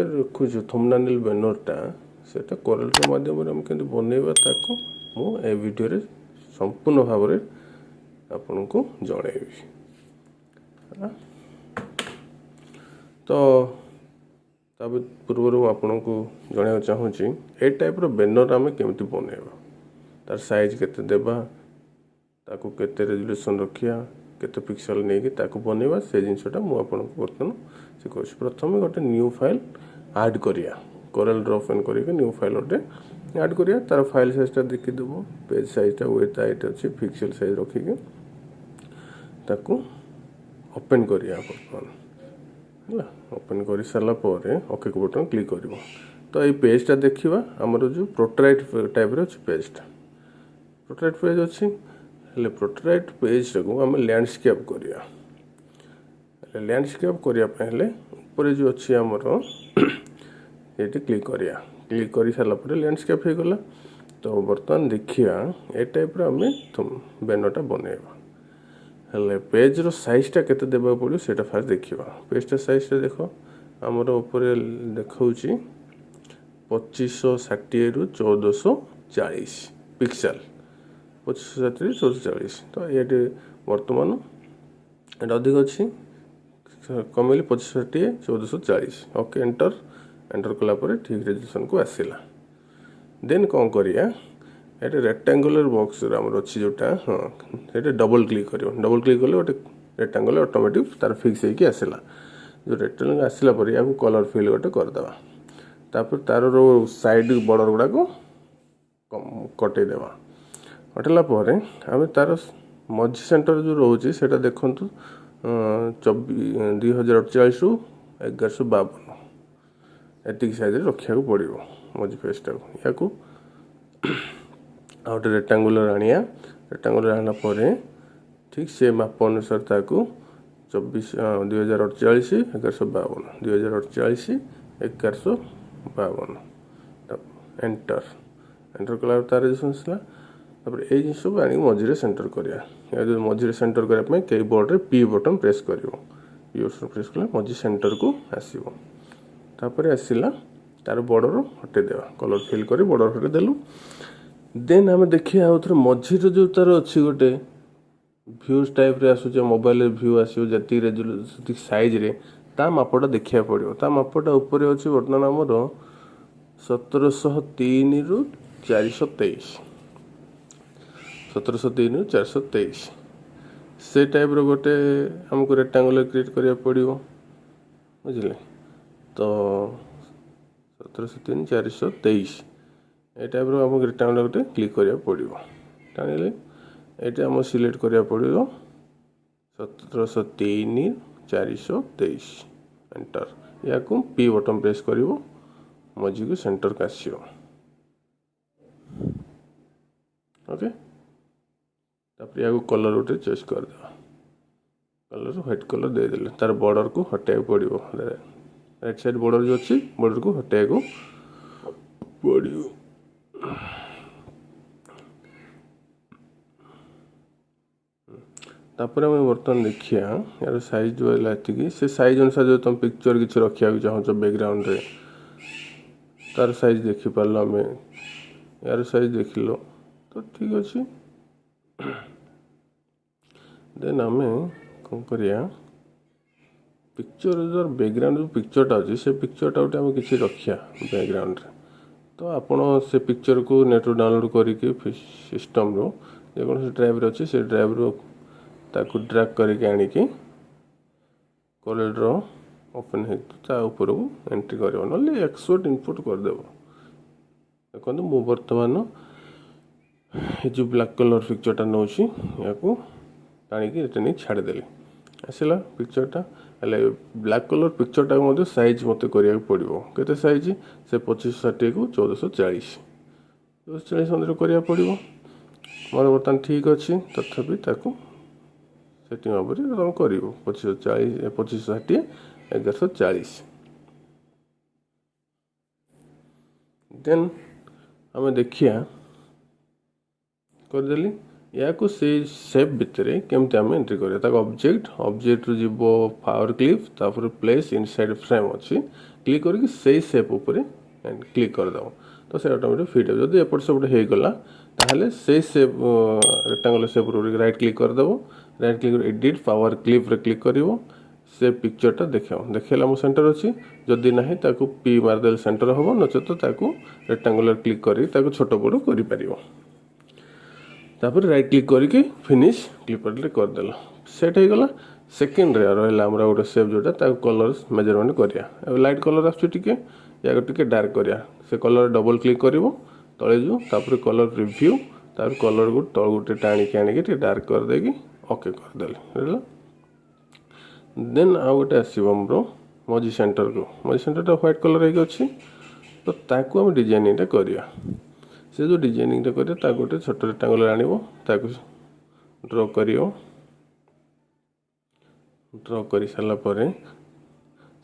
आम रखुचु थंबनेल बैनरटा सेटा Corel draw माध्यम आम के बनइबा ताको मु ए वीडियो रे संपूर्ण भाव में आपन को जनइबी। तो तब पूर्व आपन को जनाया चाहूँगी ए टाइप रो बैनर आम केमती बनइबा तार साइज केते देबा ताको केते रेजोल्यूशन रखिया केते पिक्सल नहीं कि ताको बनइबा से जिनसटा मु आपन को बर्तन सिखौ। प्रथम गोटे न्यू फाइल ऐड करिया कोरेल ड्रॉ ओपन करके न्यू फाइल गोटे ऐड करिया तार फाइल साइजटा देखि देबो पेज साइजटा विड्थ हाइट अछि पिक्सल साइज रखिके ताको ओपन करिया बर्तमान ओपन कर सारा पर ओके को बटन क्लिक करिवो। तो ये पेजटा देखिबा हमर जो प्रोटोटाइप टाइप रे अछि पेजटा प्रोटोटाइप पेज अछि हेले प्रोटोटाइप पेज को हम लैंडस्केप करिया लैंडस्केप करिया पहले ऊपर जो अच्छी आमर ये क्लिक करिया क्लिक कर सारा पर लैंडस्केप हो गला। तो बर्तमान देखिया ए टाइप रो हमें बैनरटा बनइबा हेले पेज रो साइजटा केते देबा पड़ो सेटा फास्ट देखिबा। पेजटा साइजटा देखो आमर ऊपर देखाउची 2560 रु 1440 पिक्सल 2560 रु 1440। तो ये वर्तमान एटा अधिक अच्छी कमेली 2560 1440 ओके एंटर कला पर ठीक रेजोल्यूशन को आसीला। देन कौन करिया एटा रेक्टेंगुलर बॉक्स आमर अच्छी जोटा हाँ ये डबल क्लिक करियो डबल क्लिक कले गोटे रेक्टेंगुलर ऑटोमेटिक तार फिक्स होइकी आसीला। जो रेक्टेंगुलर आसीला पर या कलर फिल गोटे करदेवा तापर तार रो साइड बॉर्डर गुडा को कटे देवा कटेला पर आम तार मझी सेंटर जो रोचे सेटा देखंतु 2048 रु 1152 एतिक साइज रखिया को पड़िबो मझी पेजटा को या को आउट रेक्टेंगुलर आनिया रेक्टेंगुलर आना पर ठीक से माप अनुसार ताको 2048 1152 2048 1152 एंटर कला तार रेजोल्यूशन तापर ए जिन सब आनी मझिरे सेंटर करिया या जो मझिरे सेंटर करिया पे कीबोर्ड रे पी बटन प्रेस करिवो पी बटन प्रेस कले मझि सेंटर को आसीबो तापर आसीला तार बॉर्डर हटे देवा कलर फिल करी बॉर्डर हटे देलु। देन आम देखिए आउ थोड़ा मझिरे जो तार अच्छी गोटे व्यूज टाइप रे आसुचे मोबाइल व्यू आसो जति रेजोल्यूशन साइज रे ता मापटा देखिया पड़ियो ता मापटा ऊपर अछि वर्तमान हमर 1703 रु 423 1703 रु 423 से टाइप रो गोटे हमको रेक्टेंगुलर क्रिएट करिया पड़ियो बुझले। तो 1703 423 ए टाइप रो हमको रेक्टेंगुलर गोटे क्लिक करिया पड़ियो टाणिले एटा हम सिलेक्ट करिया पड़ियो 1703 423 एंटर या को पी बटन प्रेस करिवो मझी को सेंटर का आसीओ ओके। तापर या को कलर उठे चॉइस कर दे कलर व्हाइट कलर दे देले तार बॉर्डर को हटाय पड़िवो राइट साइड बॉर्डर जो अछि बॉर्डर को हटाय को पड़ियो। तापर हम बर्तमान देखिया यार साइज जो है एतिकी से साइज अनुसार जो तुम पिक्चर किछ रखिया चाहो बैकग्राउंड रे तार साइज देखि पारलो हमें यार साइज देख लो तो ठीक अच्छे। देन आम कौन करिया पिक्चर जो बैकग्राउंड जो पिक्चरटा अच्छे से पिक्चरटा गोटे आम कि रखिया बैकग्राउंड रे तो आपण से पिक्चर को नेट डाउनलोड करके सिस्टम रो जेकोसी ड्राइव रे अच्छे से ड्राइव रो ताकू ड्रैग करके आनिकी कोरेल ड्रॉ ओपन है ऊपर को एंट्री कर ना एक्सपोर्ट इनपुट करदेव। देखो मु बर्तमान ये जो ब्लैक कलर पिक्चरटा नौ या टाणी नहीं छाड़देली आसला पिक्चरटा हेल्ले ब्लैक कलर पिक्चरटा साइज मत करा पड़ो केते साइज से 2560 को 1440 1440 करा पड़ो मोर बर्तमान ठीक अच्छे तथापि ताकू सेटिंग भाव तुम कर 2560 1140 देन आम देखिया करदेली या को से शेप भितर केमती आम एंट्री करिया ऑब्जेक्ट रु जीव पावर क्लिप तापर प्लेस इनसाइड फ्रेम अच्छी क्लिक करके से शेप ऊपर क्लिक करदेव तो से ऑटोमेटिक फिट हो जब एपट सेपट हो गला ताहले से shape rectangular shape right click करदेव राइट क्लिक कर एडिट पावर क्लिप रे क्लिक करिवो से पिक्चरटा देखला मो सेंटर अच्छी जदि ना ताकू पी मारदेल सेंटर हम नचेत ताकू रेक्टांगुलर क्लिक कर छोट बड़ कर राइट क्लिक करके फिनिश क्लिपर करदेल सेट हो गला सेकेंड रे रहा गोटे सेप जोटा कलर मेजरमेंट करिया लाइट कलर आसुचे या टे डार्क करिया से कलर डबल क्लिक करिवो तले जो तापर कलर प्रिव्यू तापर कलर को तल गोटे टाणिक आनिक डार्क कर देगी ओके करदेल रहा देन आउ गोटे आसमर मझी सेंटर व्हाइट कलर होगी तो ताकू आम डिजाइनिंग करिया से जो डिजाइनिंग करिया गोटे छोट रेक्टांगुलर आनिबो ताकू ड्रॉ करियो ड्रॉ कर सारा पर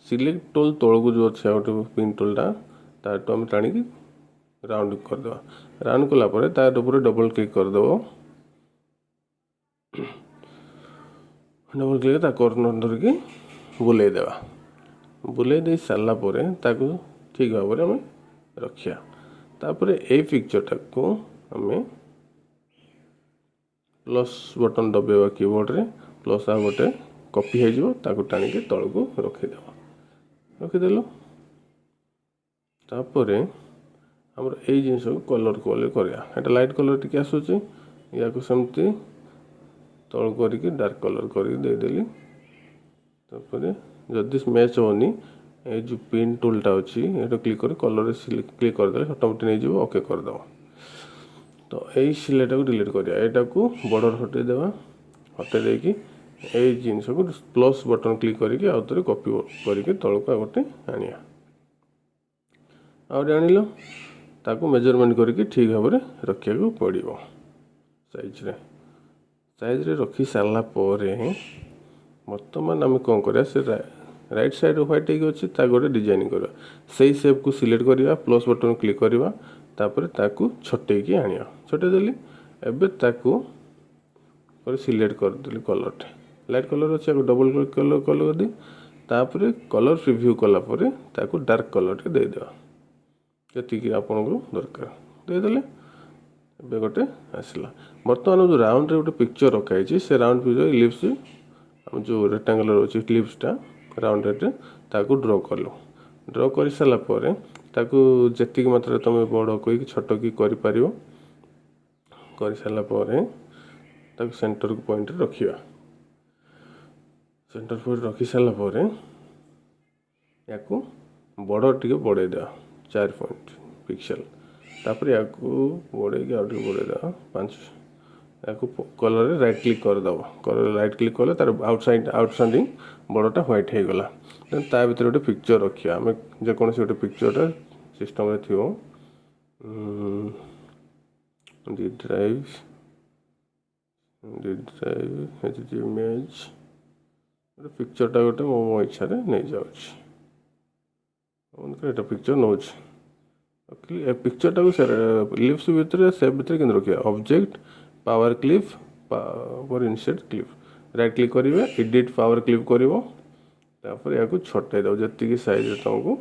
सिलेक्ट टूल तौक जो अच्छे गोटे पिन टूलटा ताटू आम टाणिकी राउंड करदे राउंड कलापर तार ऊपर डबल क्लिक करदेव डबल क्लिक कर्नर धरिकी बुलेदेवा बुले दे सारापर ताकू ठीक भाव में आम रखिया तापर ए पिक्चरटा को आम प्लस बटन दबेवा कीबोर्ड रे प्लस आ गोटे कॉपी हो टाणी तल को रखीदेल तापर आमर यही जिनस को कलर कलर करा लाइट कलर टी आसूँ या सेमती तल करके डार्क कलर करदेली तापर जदि मैच होनी ये जो पिन टूलटा अच्छी ये क्लिक कर कलर क्लिक करदे ऑटोमेटिक नहीं जीव ओके करदेव तो यही सिलेटा को डिलीट करिया एटा को बॉर्डर हटे देवा हटे देकी यही जिनस को प्लस बटन क्लिक करके आउ थे कॉपी करके तल को गोटे आनिया आउटे आनिल ताकू मेजरमेंट करके ठीक भाव में रखा पड़ो साइज रे रखी सारा पर बर्तमान आम कौन करा से राइट साइड व्हाइट अच्छी गोटे डिजाइनिंग करवा से शेप को सिलेक्ट करवा प्लस बटन क्लिक करवा तापर ताकू छटेकी आनिया छटेदेली एबे ताकू सिलेक्ट करदेली कलर लाइट कलर अच्छे डबल कलर कलर दी तापर कलर प्रिव्यू कलापर ताकू डार्क कलर टे देदेवा जी आपन को दरकार देदेले एबे गोटे आसला बर्तमान जो राउंड रे गोटे पिक्चर रखाई से राउंड पिक्चर इलिप्स हम जो रेक्टांगुलर अच्छी इलिप्सटा राउंड रे ताकू ड्रॉ कलु ड्रॉ कर सारा पर ताकू जेतिक मात्रा तुम बड़ कोई छोट की कर सारा पर ताकू सेंटर को पॉइंट रखिया सेंटर पॉइंट रखी सारा पर या बड़ टे बढ़े देवा 4 पॉइंट पिक्सल तापर या बढ़े आउटे बढ़े देवा 5 या कलर राइट क्लिक करदेव कलर राइट क्लिक कले तार आउटसाइडिंग बड़टा व्हाइट हो गला ता भीतर गोटे पिक्चर रखिया आम जेकोसी गोटे पिक्चरटा सिस्टम रे थी डी ड्राइव इमेज गोटे पिक्चरटा गोटे मो इच्छा नहीं जाऊँगी पिक्चर नौ पिक्चरटा को लिप्स भितर सेप भितर के रखिए object power clip power inset clip right click करेंगे एडिट पावर क्लिप कर या छटाई दो जी साइज तुमको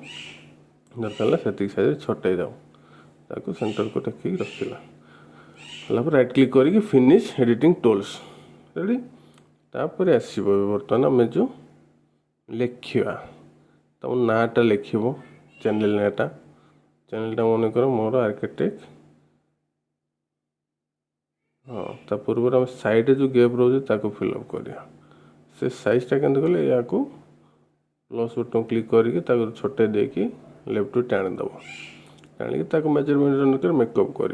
दरकार से साइज छटाई दो ताकू सेंटर को टेक रखला राइट क्लिक करके फिनिश एडिटिंग टूल्स रेडी तापर आसो बर्तमान आम जो लिखा तुम नाटा लिख चैनल नाटा चैनलटा मन कर मोर आर्किटेक्ट हाँ ता पूर्व आम साइड जो गैप रोचे फिलअप करिया से साइजटा के कले या प्लस बटन क्लिक करके छोटे देकी लेफ्ट टू टाणी दब टाणी मेजरमेंट कर मेकअप कर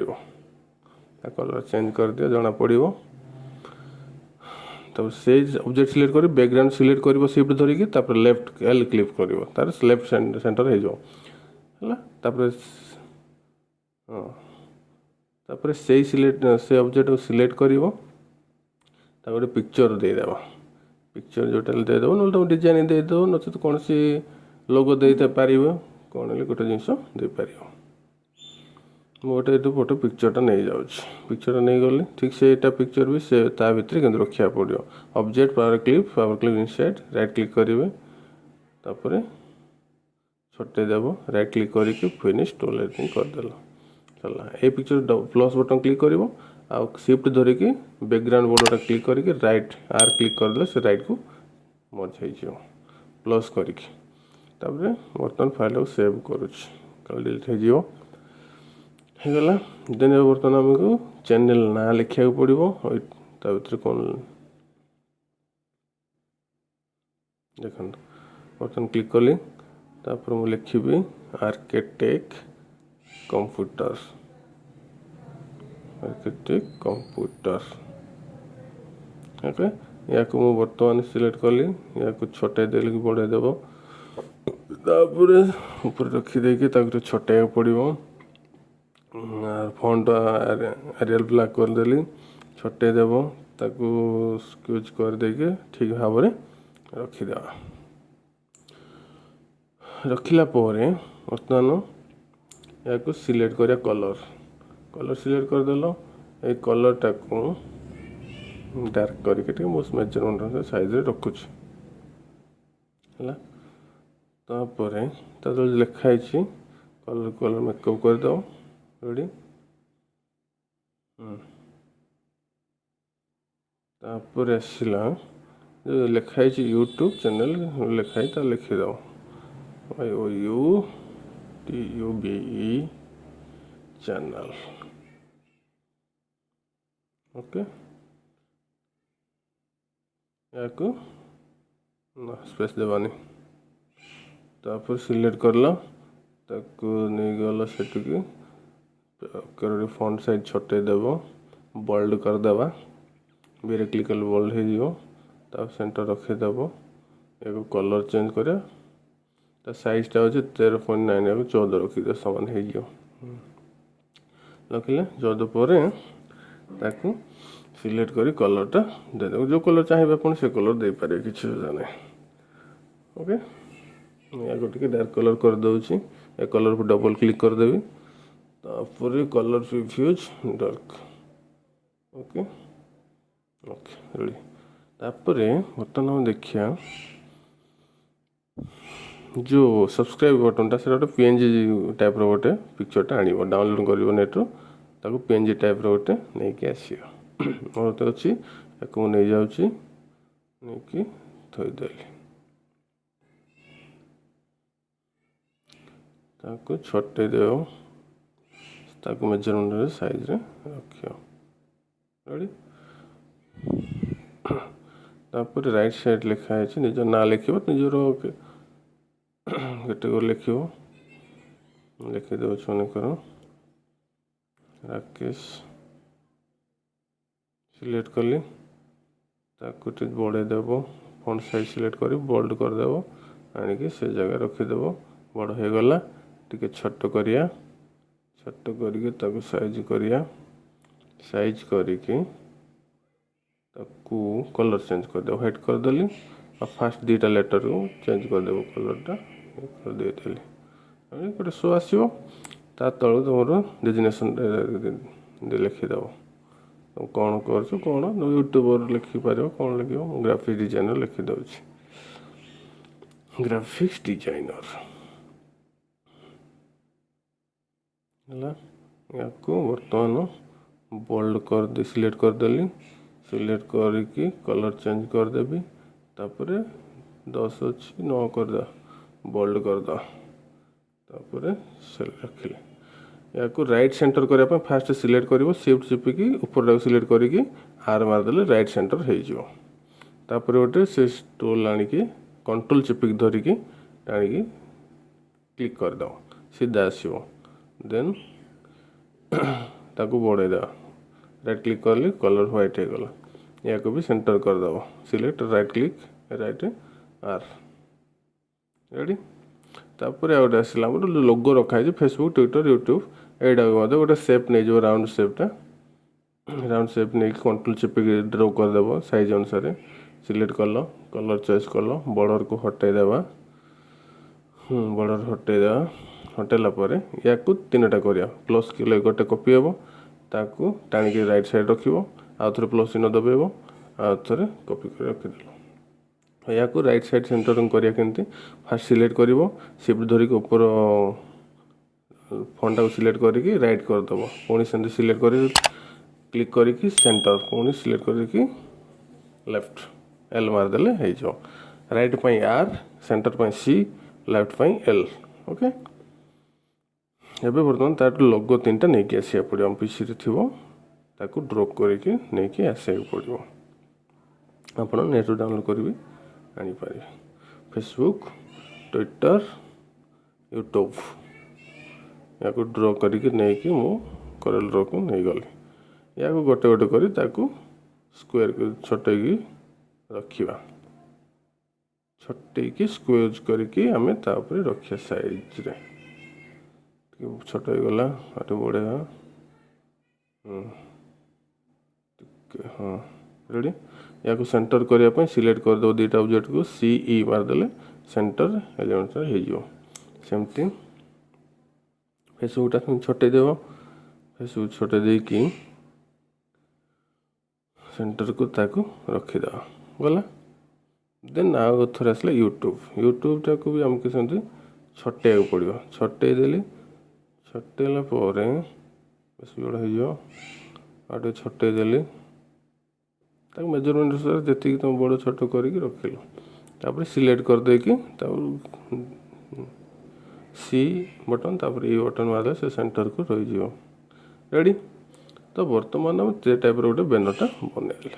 कलर चेंज कर दिया जना पड़ो तब से ऑब्जेक्ट सिलेक्ट कर बैकग्राउंड सिलेक्ट कर शिफ्ट धरिकी लेफ्ट एल क्लिक कर तार लेफ्ट सेंटर हो हाँ तापर से सिलेक्ट से ऑब्जेक्ट को सिलेक्ट कर गोटे पिक्चर देदेव पिक्चर जोटा देदेव ना तुम डिजाइन देदेव नचेत कौन सी लोगो दे पार कौन गोटे जिनस दे पार गोटे ये फोटो पिक्चरटा नहीं जाऊँगी पिक्चरटा नहीं गली ठीक से यहाँ पिक्चर भी से ता भितर कि रखा पड़ो object power clip inside right click करेंगे तापर छोटे देव राइट क्लिक करके फिनिश टूल एडिटिंग करदेल चला ये पिक्चर प्लस बटन क्लिक कर शिफ्ट धरिकी बैकग्राउंड बॉर्डर क्लिक करके राइट आर क्लिक करदे से राइट को मर्ज हो प्लस करके बर्तमान फाइल को सेव करुँच डिलीट होगला देन बर्तमान आमको चैनल ना लिखा पड़ो भर कौन देखो बर्तमान क्लिक कली तापर मुझे लिखी आर्किटेक्ट कंप्यूटर ओके या को मु बर्तमान सिलेक्ट कली या को छोटे देल की बड़े देव तापर ऊपर रखी के छोटे पड़ो फॉन्ट एरियल ब्लैक करदेली छोटे देव ताकू स्क्यूज कर देके ठीक भाव में रखीदे रखिला बर्तमान या को सिलेक्ट करिया कलर सिलेक्ट करदेल ये कलरटा को डार्क करके मोस्ट मेजरमेंट साइज रखुच है तापर लिखाई कलर मेकअप करदे रेडी तापर आसला जो लिखाई यूट्यूब चैनल लिखाई लिखिद YouTube चैनल ओके या को स्पेस देवानी तापर सिलेक्ट करला ताको नहीं गला सेटिकी फॉन्ट साइज छोटे देव बोल्ड कर देवा बेरे क्लिक कर बोल्ड हो जिवो ता सेंटर रखीदेव एक कलर चेंज करा ता साइजटा हो 13.9 को 14 रखीदे सामान हो रखिले 14 पर ताकू सिलेक्ट करी कलरटा दे जो कलर चाहिए आप से कलर दे पारे किसी नहीं ओके या गोटे डार्क कलर कर दूची ए कलर पर डबल क्लिक करदेवी तापर कलर रिफ्यूज डार्क ओके ओके रेडी तापर बर्तमान देखिया जो सब्सक्राइब बटनटा से गोटे पीएनजी टाइप रो गोटे पिक्चरटा आनिबो डाउनलोड करिवो नेटरो ताको पीएनजी टाइप रो गोटे नहीं कि आसियो मोर तो अछि एको नहीं जाउची नहीं कि थोई देली ताको छोटे देओ ताको मेजरमेंट रे साइज रे रखियो रेडी तापर राइट साइड लिखा है निज ना लिखियो निजर केटे लिखियो लिखिदेव छुकर राकेश सिलेक्ट कली ताकू बढ़े देव फॉन्ट साइज सिलेक्ट कर बोल्ड करदेव आनिकी से जगह रखीदेव बड़ हो गला टिके छोट करिया छोट करके ताकू साइज करिया साइज करके ताकू कलर चेंज करदेव व्हाइट करदेली और फास्ट दीटा लेटर को चेंज करदेव कलरटा कर देली गोटे शो आसो ता तलू तुम डेजिनेसन लिखिदेव तुम कौन कर कौन यूट्यूबर लिखिपार कौन लिख ग्राफिक्स डिजाइनर लिखिदे ग्राफिक्स डिजाइनर या बर्तमान बोल्ड कर दे सिलेक्ट करदेली सिलेक्ट करके कलर चेंज करदेवी तापर 10 अच्छी 9 करदे बोल्ड करदा तापर रखिले या को राइट सेंटर करने फास्ट सिलेक्ट कर शिफ्ट चिपिकी ऊपर सिलेक्ट करके आर मारदेले राइट सेंटर हो तापर गोटे से टूल आनिकी कंट्रोल चिपिक धरिकी आनिकी क्लिक करद सीधा आसो देन ताकू बढ़ेद राइट क्लिक करली कलर व्हाइट हो गला या को भी सेंटर करदेव सिलेक्ट राइट क्लिक राइट आर रेडी तापर गोटे आसला लोगो रखाई फेसबुक ट्विटर यूट्यूब एटा गोटे सेप नहीं जो राउंड सेपटा राउंड सेप नहीं कंट्रोल चिपिक ड्रॉ करदेव साइज अनुसार सिलेक्ट कल कलर चॉइस कल बॉर्डर को हटेदेवा बॉर्डर हटेदेवा हटेला पर या तीनटा करिया प्लस के गोटे कॉपी हेबो ताकू टाणी के राइट साइड रखिबो आ थरे प्लस चिन्ह दबेबो आ थरे कॉपी कर रखि देलो या राइट साइड सेंटरिंग करिया केंती फास्ट सिलेक्ट करिवो शिफ्ट धरि के ऊपर फोन टा सिलेक्ट करके राइट कर दबो पुणी सेंटर सिलेक्ट करी क्लिक करके सेंटर पुणी सिलेक्ट करके लेफ्ट एल मार देले हे जो राइट पई आर सेंटर पई सी लेफ्ट पई एल ओके एबे बर्तमान तार लोगो तीनटा नै के आसी पड़ियो हम पीसी रे थिबो ताकू ड्रॉ करके नै के आसे पड़ियो आपण नेट डाउनलोड करबी आनी पारे फेसबुक ट्विटर यूट्यूब या ड्रॉ करके नै के मु कोरेल ड्रॉ को नै गली या गोटे गोटे करी ताकू स्क्वायर छोटे की रखिबा छोटे की स्क्वायर करके हमें तापर रखिया साइज रे छोट हो गला आटे बढ़ेगा हाँ रेडी या सेंटर करने सिलेक्ट कर दो दुटा ऑब्जेक्ट को CE मारदेले सेंटर एलिमेंट हो सेमती फेसबुकटा छोटे देव फेसबुक छोटे देकी सेंटर को ताकू रखीद गला देन आउ थोड़े आसला यूट्यूब टाक भी आमको सेमती छोटे पड़ो छोटे देली छोटेला बेस बड़ा हो छोटे देली मेजरमेंट अनुसार जी तुम बड़ छोट करके रखिल तापर सिलेक्ट कर देकी सी बटन तापर ई बटन मारे से सेंटर को रही रेडी तो बर्तमान आम से टाइप गोटे बैनरटा बनैले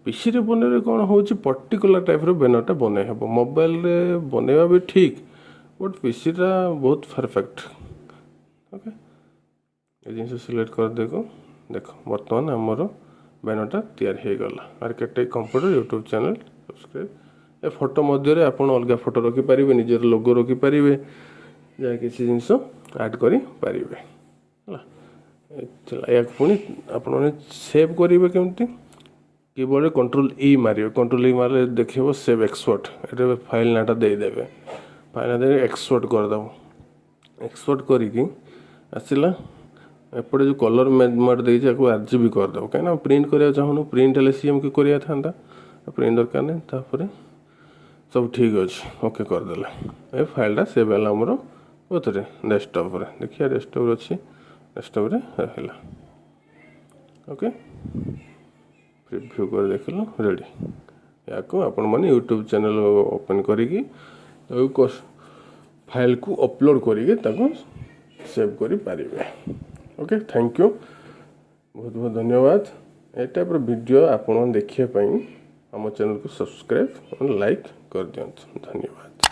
पीसी रे बनैले कौन हो पर्टिकुलर टाइप बैनरटा बनै हे मोबाइल रे बनैबा भी ठीक बट पीसी रा बहुत परफेक्ट ओके ये जिन सिलेक्ट कर देखो देखो बर्तमान आमर बैनरटा तैयारी हो गला architect computer YouTube channel subscribe ए फोटो मध्य आप अलग फोटो रखिपारे निजर लोगो रखिपारे या किसी जिनस ऐड करें या पुणी आपने सेव करेंगे केमती कीबोर्ड कंट्रोल ई मारे कंट्रोल ई मारे देखिए सेव एक्सपोर्ट ये फाइल नाटा देदेवे फाइल ना एक्सपोर्ट करदेव एक्सपोर्ट करके आसला एपटे जो कलर मोड देखे RGB करदेव कहीं प्रिंट करा चाहूँ प्रिंट हेल्ले सीएम के करा था प्रिंट दरकार नहीं तापर सब ठीक अच्छे ओके करदे ये फाइलटा सेव है आमर कौन डेस्कटॉप रे देखिए डेस्कटॉप अच्छी डेस्कटॉप रे रहा ओके प्रिव्यू कर देख लो रेडी या आपण मैंने यूट्यूब चैनल ओपन करी फाइल को अपलोड करके सेव करि पारिबे ओके थैंक यू बहुत बहुत धन्यवाद ए टाइप वीडियो आपण देखिए आम चैनल को सब्सक्राइब और लाइक कर दियंतु धन्यवाद।